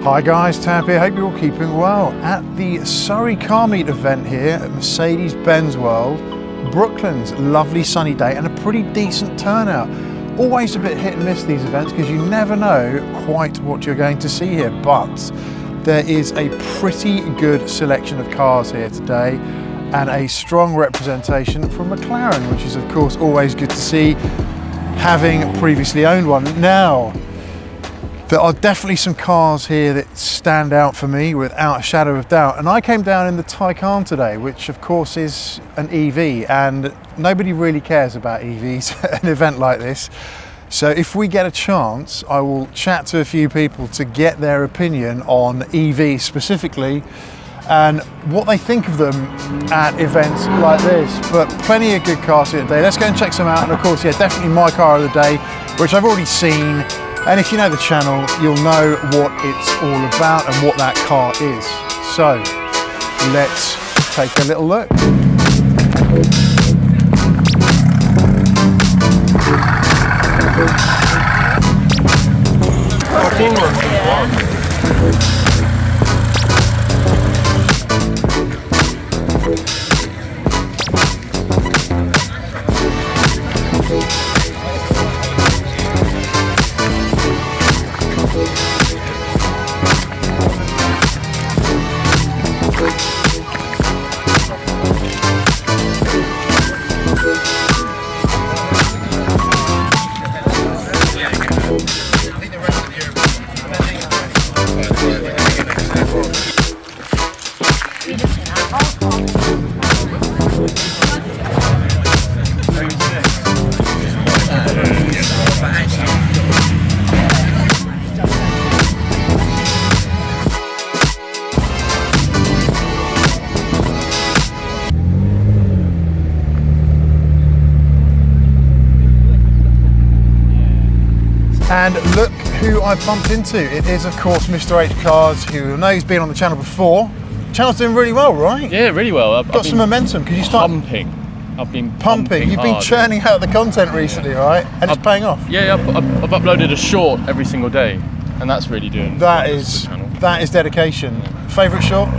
Hi guys, Tab here, hope you're all keeping well. At the Surrey Car Meet event here at Mercedes-Benz World, Brooklands, lovely sunny day and a pretty decent turnout. Always a bit hit and miss these events because you never know quite what you're going to see here, but there is a pretty good selection of cars here today and a strong representation from McLaren, which is of course always good to see, having previously owned one. Now, there are definitely some cars here that stand out for me without a shadow of doubt. And I came down in the Taycan today, which of course is an EV, and nobody really cares about EVs at an event like this. So if we get a chance, I will chat to a few people to get their opinion on EVs specifically and what they think of them at events like this. But plenty of good cars here today. Let's go and check some out. And of course, yeah, definitely my car of the day, which I've already seen. And if you know the channel, you'll know what it's all about and what that car is. So let's take a little look. And look who I've bumped into. It is, of course, Mr. H Cars, who I know he's been on the channel before. Channel's doing really well, right? Yeah, really well. I've got some momentum. Because you start pumping. I've been pumping. You've been churning out the content recently, right? And it's paying off. Yeah, I've uploaded a short every single day, and that's really doing. That is dedication. Yeah. Favourite short?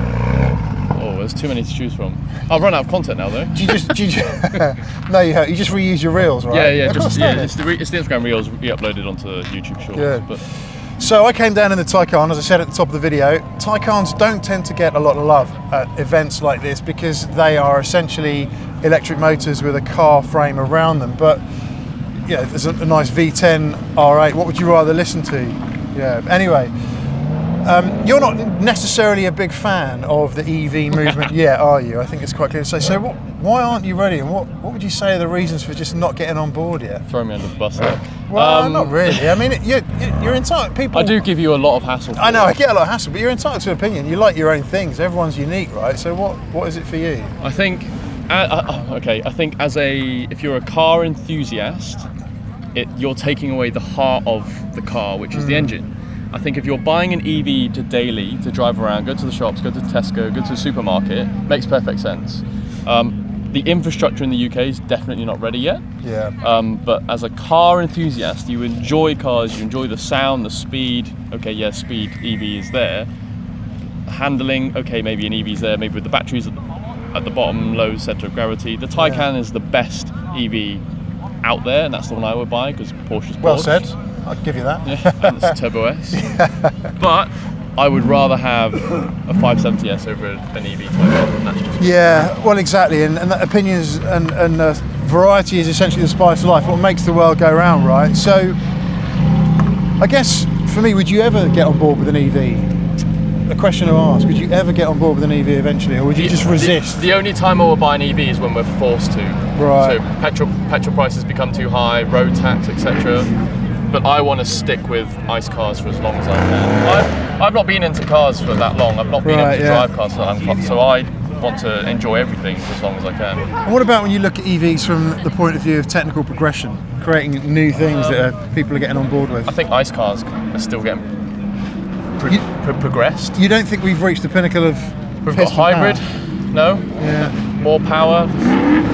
Oh, there's too many to choose from. I've run out of content now, though. Do you just no, you have. You just reuse your reels, right? Yeah. It's the Instagram reels re-uploaded onto YouTube Shorts. Yeah. But so I came down in the Taycan, as I said at the top of the video. Taycans don't tend to get a lot of love at events like this because they are essentially electric motors with a car frame around them. But yeah, there's a nice V10 R8. What would you rather listen to? Yeah. Anyway. You're not necessarily a big fan of the EV movement yet, are you? I think it's quite clear to say. So why aren't you ready? And what would you say are the reasons for just not getting on board yet? Throw me under the bus there. Well, not really. I mean, you're entitled. People. I do give you a lot of hassle. I know, I get a lot of hassle, but you're entitled to opinion. You like your own things. Everyone's unique, right? So what is it for you? I think, I think if you're a car enthusiast, you're taking away the heart of the car, which is the engine. I think if you're buying an EV daily to drive around, go to the shops, go to Tesco, go to the supermarket, makes perfect sense. The infrastructure in the UK is definitely not ready yet. Yeah. But as a car enthusiast, you enjoy cars, you enjoy the sound, the speed. Okay, yeah, speed, EV is there. Handling, okay, maybe an EV's there, maybe with the batteries at the bottom, low centre of gravity. The Taycan is the best EV out there, and that's the one I would buy because Porsche's Porsche. Well said. I'd give you that. Yeah, and it's Turbo S. But I would rather have a 570S over an EV Taycan. That's just well, exactly. And that opinions and variety is essentially the spice of life. What makes the world go round, right? So, I guess for me, would you ever get on board with an EV? A question to ask: would you ever get on board with an EV eventually, or would you just resist? The only time I will buy an EV is when we're forced to. Right. So petrol prices become too high, road tax, etc. But I want to stick with ICE cars for as long as I can. I've not been into cars for that long. I've not been able to drive cars for that long. So I want to enjoy everything for as long as I can. And what about when you look at EVs from the point of view of technical progression, creating new things that people are getting on board with? I think ICE cars are still getting progressed. You don't think we've reached the pinnacle of We've got hybrid? Power? No. Yeah. More power.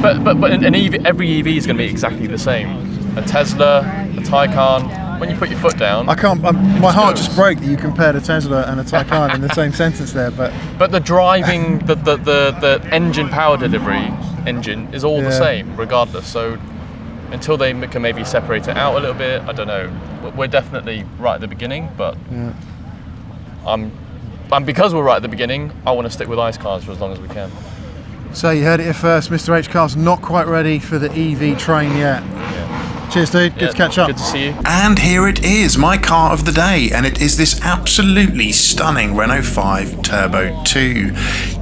But an EV, every EV is going to be exactly the same. A Tesla, a Taycan, when you put your foot down. I can't. My heart goes. just broke that you compared a Tesla and a Taycan in the same sentence there. But the driving, the engine power delivery engine is all the same, regardless. So until they can maybe separate it out a little bit, I don't know. We're definitely right at the beginning, but and because we're right at the beginning, I want to stick with ICE cars for as long as we can. So you heard it here first. Mr. H Car's not quite ready for the EV train yet. Cheers, dude. Good to catch up. Good to see you. And here it is, my car of the day, and it is this absolutely stunning Renault 5 Turbo 2.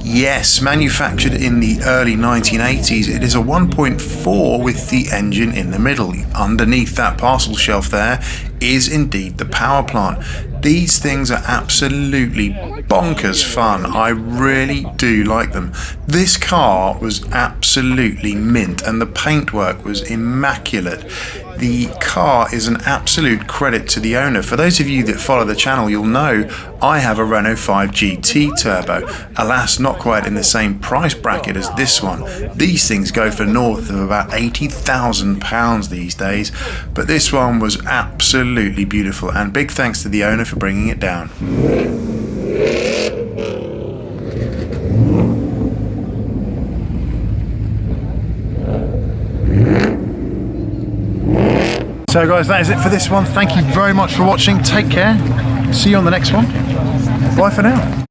Yes, manufactured in the early 1980s, it is a 1.4 with the engine in the middle. Underneath that parcel shelf there is indeed the power plant. These things are absolutely bonkers fun. I really do like them. This car was absolutely mint and the paintwork was immaculate. The car is an absolute credit to the owner. For those of you that follow the channel, you'll know I have a Renault 5 GT Turbo. Alas, not quite in the same price bracket as this one. These things go for north of about £80,000 these days, but this one was absolutely beautiful, and big thanks to the owner for bringing it down. So guys, that is it for this one. Thank you very much for watching. Take care. See you on the next one. Bye for now.